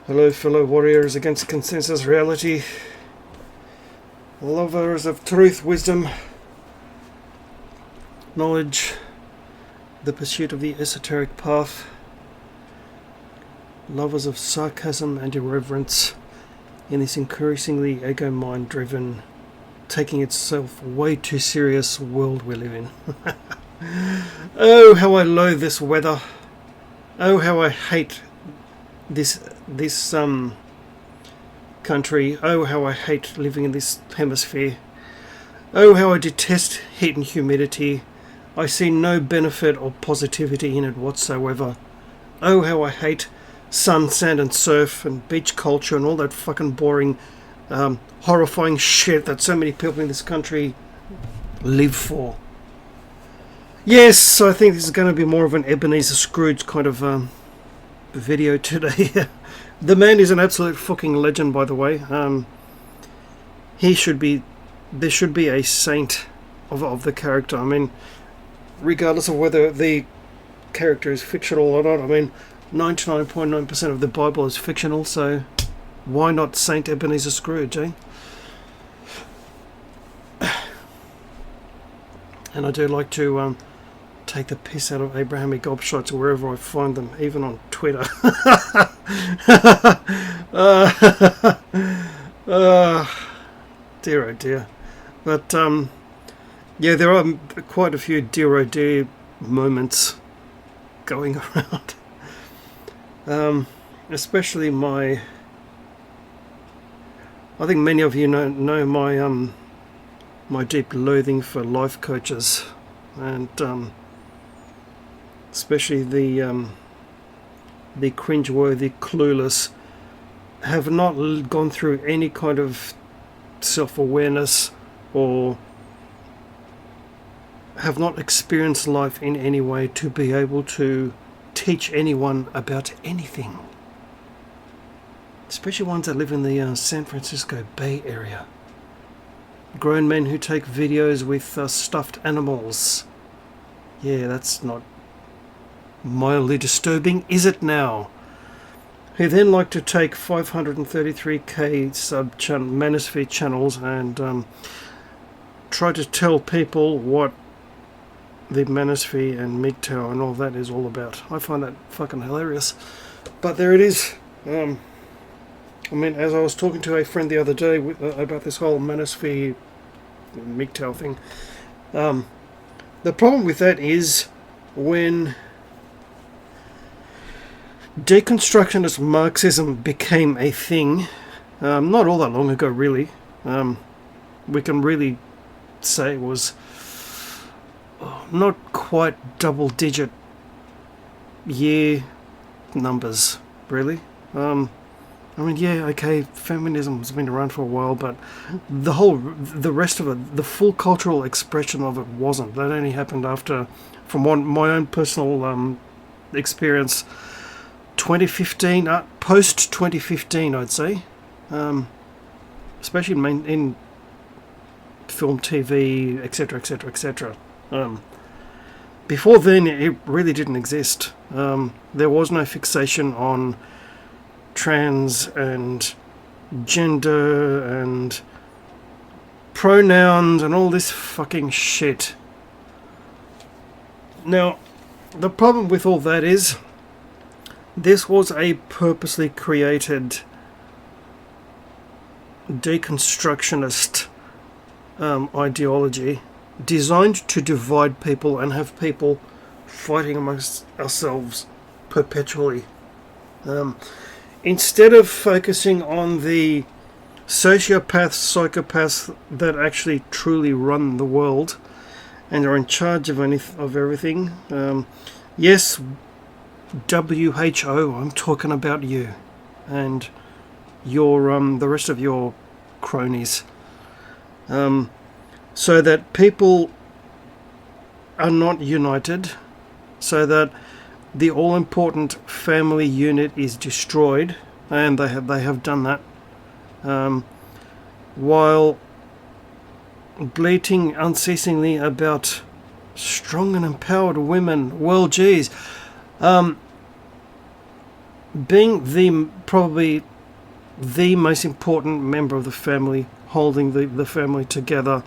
Hello, fellow warriors against consensus reality, lovers of truth, wisdom, knowledge, the pursuit of the esoteric path, lovers of sarcasm and irreverence in this increasingly ego mind driven, taking itself way too serious world we live in. Oh, how I loathe this weather. Oh, how I hate this country. Oh, how I hate living in this hemisphere. Oh, how I detest heat and humidity. I see no benefit or positivity in it whatsoever. Oh, how I hate sun, sand and surf and beach culture and all that fucking boring, horrifying shit that so many people in this country live for. Yes, I think this is going to be more of an Ebenezer Scrooge kind of video today. The man is an absolute fucking legend, by the way. There should be a saint of the character. I mean, regardless of whether the character is fictional or not. I mean, 99.9% of the Bible is fictional, so why not Saint Ebenezer Scrooge, eh? And I do like to take the piss out of Abrahamic Gobshites wherever I find them, even on Twitter. Dear oh dear. But yeah, there are quite a few dear oh dear moments going around. Especially I think many of you know my deep loathing for life coaches, and especially the cringeworthy, clueless, have not gone through any kind of self-awareness or have not experienced life in any way to be able to teach anyone about anything. Especially ones that live in the San Francisco Bay Area. Grown men who take videos with stuffed animals. Yeah, that's not mildly disturbing, is it now? Who then like to take 533k manosphere channels and try to tell people what the manosphere and MGTOW and all that is all about. I find that fucking hilarious. But there it is. I mean, as I was talking to a friend the other day about this whole manosphere MGTOW thing, the problem with that is when deconstructionist Marxism became a thing, not all that long ago really, we can really say it was not quite double-digit year numbers, really. I mean, yeah, okay, feminism has been around for a while, but the rest of it, the full cultural expression of it wasn't. That only happened after, from my own personal experience, 2015, post-2015, I'd say. Especially in film, TV, etc., etc., etc. Before then, it really didn't exist. There was no fixation on trans and gender and pronouns and all this fucking shit. Now, the problem with all that is this was a purposely created deconstructionist ideology designed to divide people and have people fighting amongst ourselves perpetually. Instead of focusing on the sociopaths, psychopaths that actually truly run the world and are in charge of everything, yes, WHO, I'm talking about you and your the rest of your cronies, so that people are not united, so that the all-important family unit is destroyed, and they have done that, while bleating unceasingly about strong and empowered women. Well, geez, being probably the most important member of the family, holding the family together,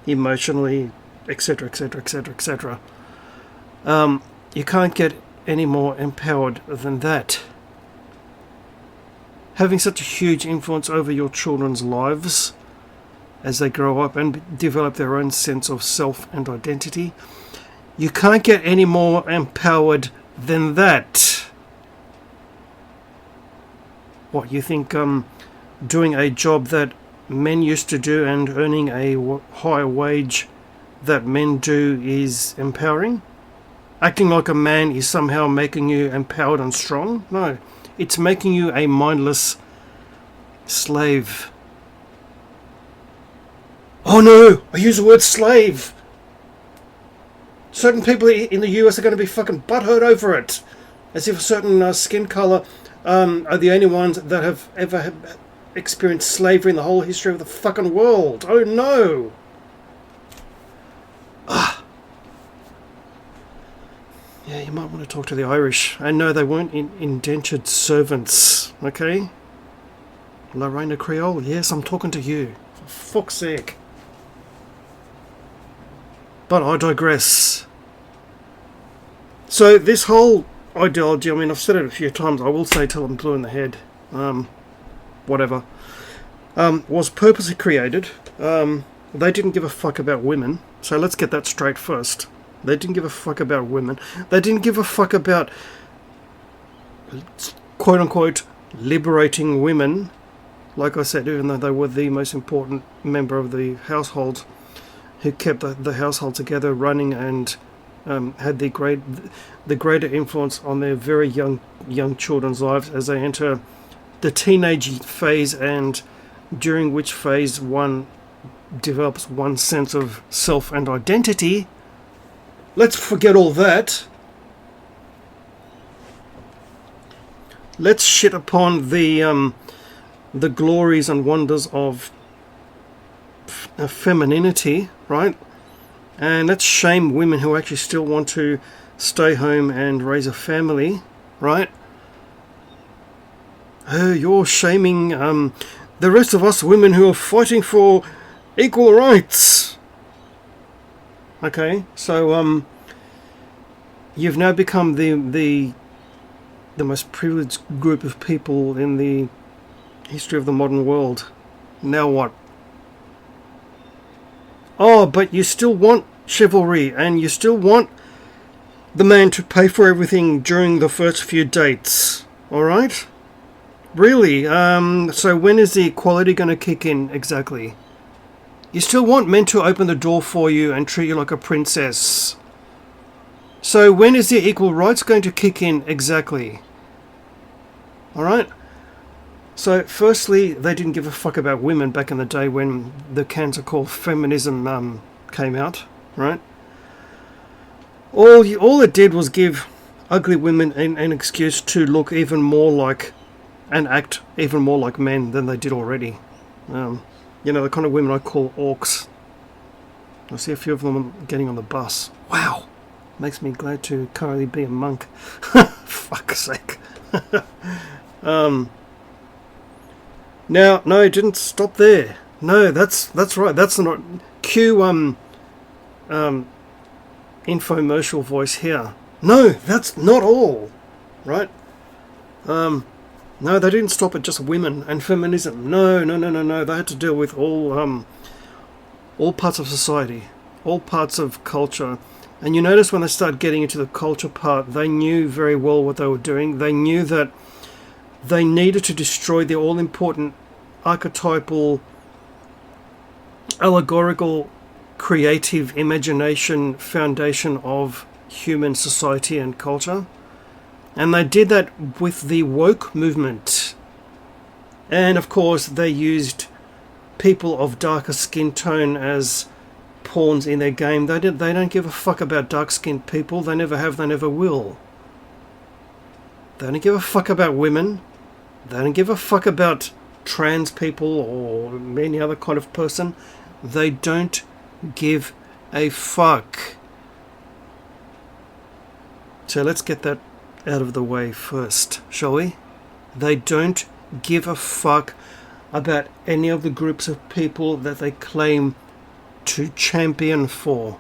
emotionally, etc., etc., etc., etc. You can't get any more empowered than that. Having such a huge influence over your children's lives as they grow up and develop their own sense of self and identity, you can't get any more empowered than that. What, you think doing a job that men used to do and earning a higher wage that men do is empowering? Acting like a man is somehow making you empowered and strong? No, it's making you a mindless slave. Oh no, I use the word slave. Certain people in the US are going to be fucking butthurt over it. As if a certain skin colour are the only ones that have ever experienced slavery in the whole history of the fucking world. Oh no! Yeah, you might want to talk to the Irish. And no, they weren't indentured servants, okay? Lorena Creole, yes, I'm talking to you. For fuck's sake. But I digress. So this whole ideology, I mean, I've said it a few times, I will say till I'm blue in the head, whatever, was purposely created. They didn't give a fuck about women, so let's get that straight first. They didn't give a fuck about women. They didn't give a fuck about, quote-unquote, liberating women. Like I said, even though they were the most important member of the household, who kept the household together, running, and had the greater influence on their very young children's lives as they enter the teenage phase, and during which phase one develops one sense of self and identity. Let's forget all that. Let's shit upon the glories and wonders of femininity, right? And let's shame women who actually still want to stay home and raise a family, right? Oh, you're shaming the rest of us women who are fighting for equal rights. Okay, so you've now become the most privileged group of people in the history of the modern world. Now what? Oh, but you still want chivalry, and you still want the man to pay for everything during the first few dates. Alright? Really? So when is the equality going to kick in exactly? You still want men to open the door for you and treat you like a princess. So when is the equal rights going to kick in exactly? Alright? So firstly, they didn't give a fuck about women back in the day when the cancer called feminism came out, right? All it did was give ugly women an excuse to look even more like and act even more like men than they did already. You know, the kind of women I call orcs. I see a few of them getting on the bus. Wow! Makes me glad to currently be a monk. Fuck's sake. Now, no, it didn't stop there. No, that's right. That's not... Cue infomercial voice here. No, that's not all. Right? No, they didn't stop at just women and feminism. No. They had to deal with all parts of society, all parts of culture. And you notice when they started getting into the culture part, they knew very well what they were doing. They knew that they needed to destroy the all-important archetypal, allegorical, creative imagination foundation of human society and culture. And they did that with the woke movement. And of course they used people of darker skin tone as pawns in their game. They don't give a fuck about dark-skinned people. They never have, they never will. They don't give a fuck about women. They don't give a fuck about trans people or any other kind of person. They don't give a fuck. So let's get that out of the way first, shall we? They don't give a fuck about any of the groups of people that they claim to champion for.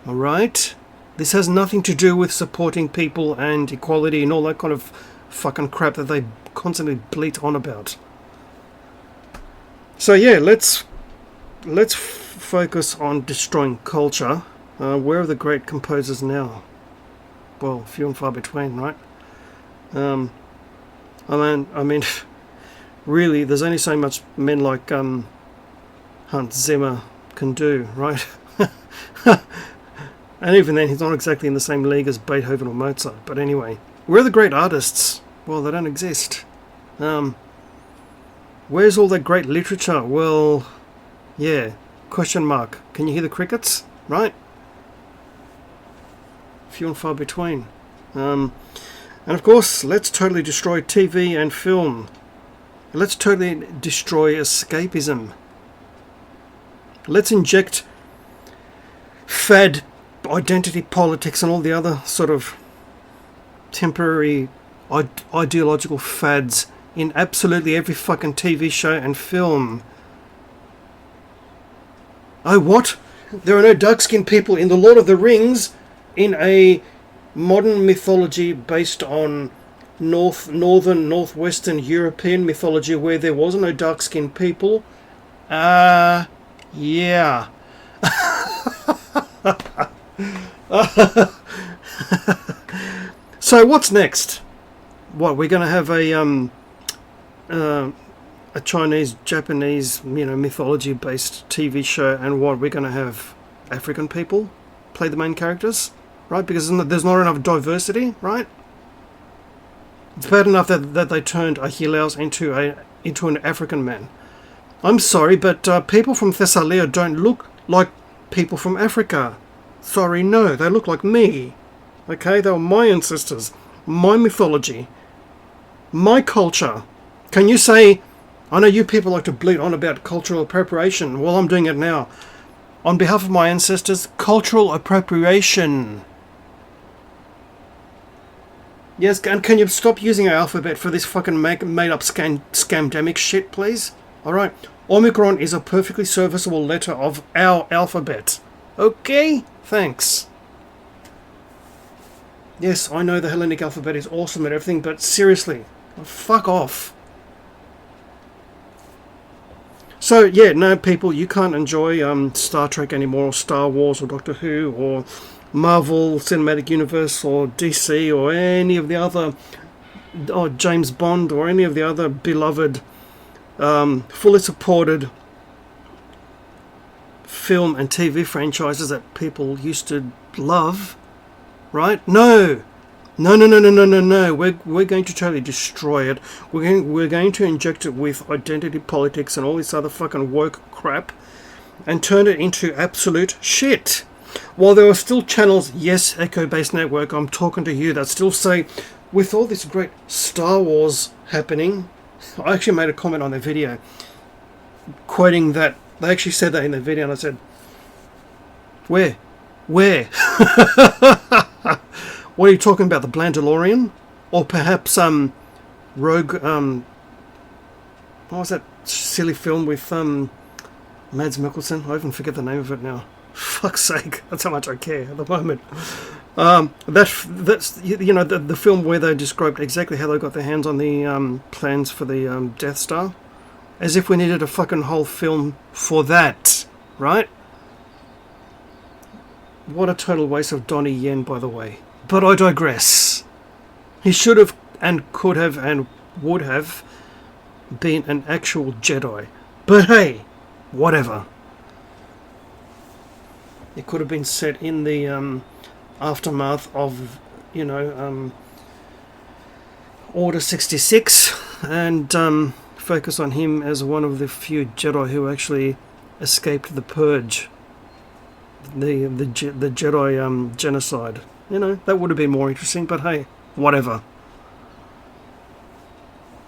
Alright? This has nothing to do with supporting people and equality and all that kind of fucking crap that they constantly bleat on about. So yeah, let's focus on destroying culture. Where are the great composers now? Well, few and far between, right? I mean, really, there's only so much men like Hans Zimmer can do, right? And even then, he's not exactly in the same league as Beethoven or Mozart. But anyway, where are the great artists? Well, they don't exist. Where's all that great literature? Well, yeah, question mark. Can you hear the crickets? Right? Few and far between. And of course, let's totally destroy TV and film. Let's totally destroy escapism. Let's inject fad identity politics and all the other sort of temporary ideological fads in absolutely every fucking TV show and film. Oh, what? There are no dark-skinned people in The Lord of the Rings in a modern mythology based on northwestern European mythology where there was no dark-skinned people? Yeah. So what's next? What, we're going to have a Chinese, Japanese, mythology based TV show, and what, we're going to have African people play the main characters, right? Because there's not enough diversity, right? It's bad enough that they turned Achilles into an African man. I'm sorry, but people from Thessalia don't look like people from Africa. Sorry, no, they look like me. Okay, they were my ancestors, my mythology, my culture. Can you say, I know you people like to bleat on about cultural appropriation. Well, I'm doing it now. On behalf of my ancestors, cultural appropriation. Yes, and can you stop using our alphabet for this fucking made-up scamdemic shit, please? Alright, Omicron is a perfectly serviceable letter of our alphabet. Okay? Thanks. Yes, I know the Hellenic alphabet is awesome and everything, but seriously, fuck off. So, yeah, no, people, you can't enjoy Star Trek anymore, or Star Wars, or Doctor Who, or Marvel Cinematic Universe, or DC, or any of the other, or James Bond, or any of the other beloved, fully supported film and TV franchises that people used to love, right? No. We're going to totally destroy it. We're going to inject it with identity politics and all this other fucking woke crap and turn it into absolute shit. While there are still channels, yes, Echo-based network, I'm talking to you, that still say, with all this great Star Wars happening, I actually made a comment on their video quoting that. They actually said that in the video, and I said, Where? What are you talking about? The Blandalorian? Or perhaps Rogue, what was that silly film with Mads Mikkelsen? I even forget the name of it now. Fuck's sake, that's how much I care at the moment. That's the film where they described exactly how they got their hands on the plans for the Death Star. As if we needed a fucking whole film for that, right? What a total waste of Donnie Yen, by the way. But I digress. He should have and could have and would have been an actual Jedi. But hey, whatever. It could have been set in the aftermath of, Order 66 and focus on him as one of the few Jedi who actually escaped the Purge. The Jedi genocide. That would have been more interesting, but hey, whatever.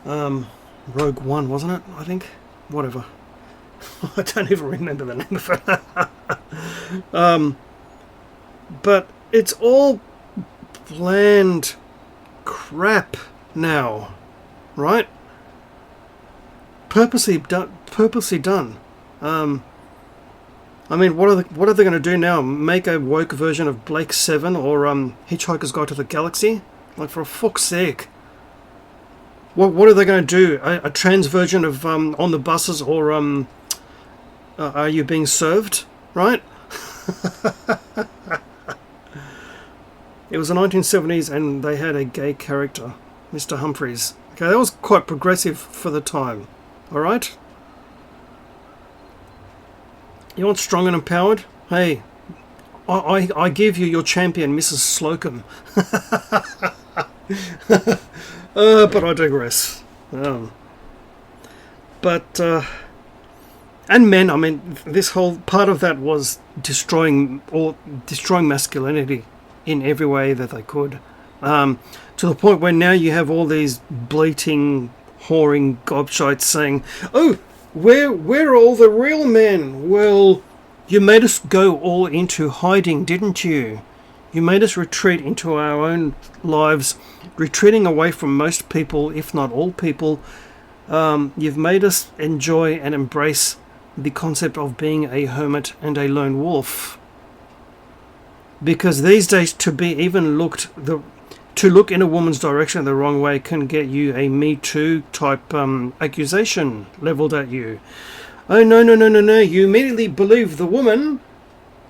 Rogue One, wasn't it? I think. Whatever. I don't even remember the name of it. But it's all bland crap now, right? Purposely done. Purposely done. I mean, what are they going to do now? Make a woke version of Blake 7 or Hitchhiker's Guide to the Galaxy? Like, for fuck's sake. What are they going to do? A trans version of On the Buses or Are You Being Served? Right? It was the 1970s and they had a gay character, Mr. Humphreys. Okay, that was quite progressive for the time. Alright? You want strong and empowered? Hey, I give you your champion, Mrs. Slocum. But I digress. And men, I mean, this whole part of that was destroying masculinity in every way that they could. To the point where now you have all these bleating, whoring gobshites saying, "Oh, where are all the real men? Well, you made us go all into hiding, didn't you? You made us retreat into our own lives, retreating away from most people, if not all people. You've made us enjoy and embrace the concept of being a hermit and a lone wolf. Because these days, to look in a woman's direction the wrong way can get you a Me Too type accusation leveled at you. Oh, no, you immediately believe the woman.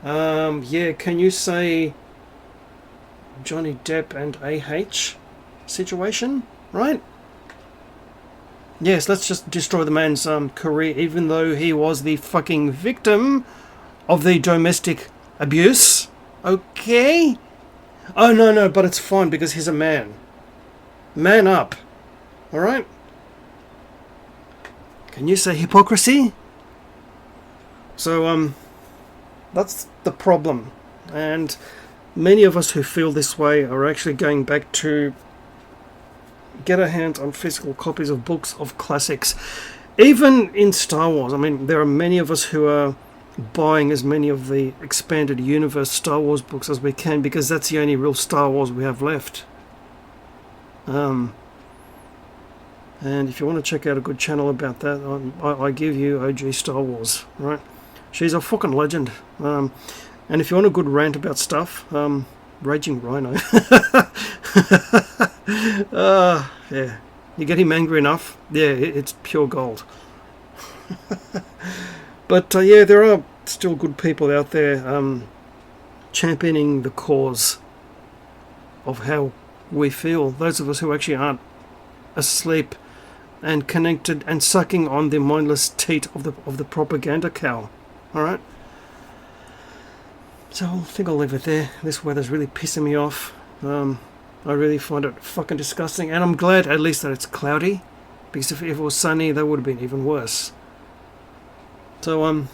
Yeah, can you say Johnny Depp and AH situation, right? Yes, let's just destroy the man's career, even though he was the fucking victim of the domestic abuse. Okay? Oh, no, but it's fine because he's a man. Man up. Alright? Can you say hypocrisy? So, that's the problem. And many of us who feel this way are actually going back to get our hands on physical copies of books of classics. Even in Star Wars, I mean, there are many of us who are buying as many of the expanded universe Star Wars books as we can because that's the only real Star Wars we have left. And if you want to check out a good channel about that, I give you OG Star Wars, right? She's a fucking legend. And if you want a good rant about stuff, Raging Rhino. Yeah. You get him angry enough, yeah, it's pure gold. But yeah, there are still good people out there championing the cause of how we feel. Those of us who actually aren't asleep and connected and sucking on the mindless teat of the propaganda cow. All right. So I think I'll leave it there. This weather's really pissing me off. I really find it fucking disgusting, and I'm glad at least that it's cloudy, because if it was sunny, that would have been even worse. So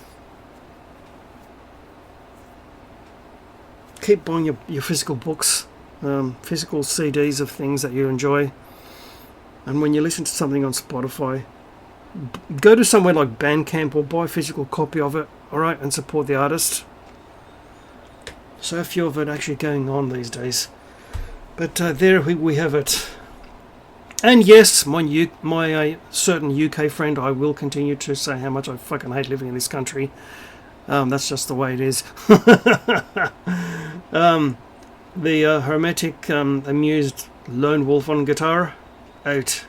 keep buying your physical books, physical CDs of things that you enjoy, and when you listen to something on Spotify, go to somewhere like Bandcamp or buy a physical copy of it, alright, and support the artist. So few of it actually going on these days. But there we have it. And yes, my certain UK friend, I will continue to say how much I fucking hate living in this country. That's just the way it is. The hermetic, amused lone wolf on guitar, out.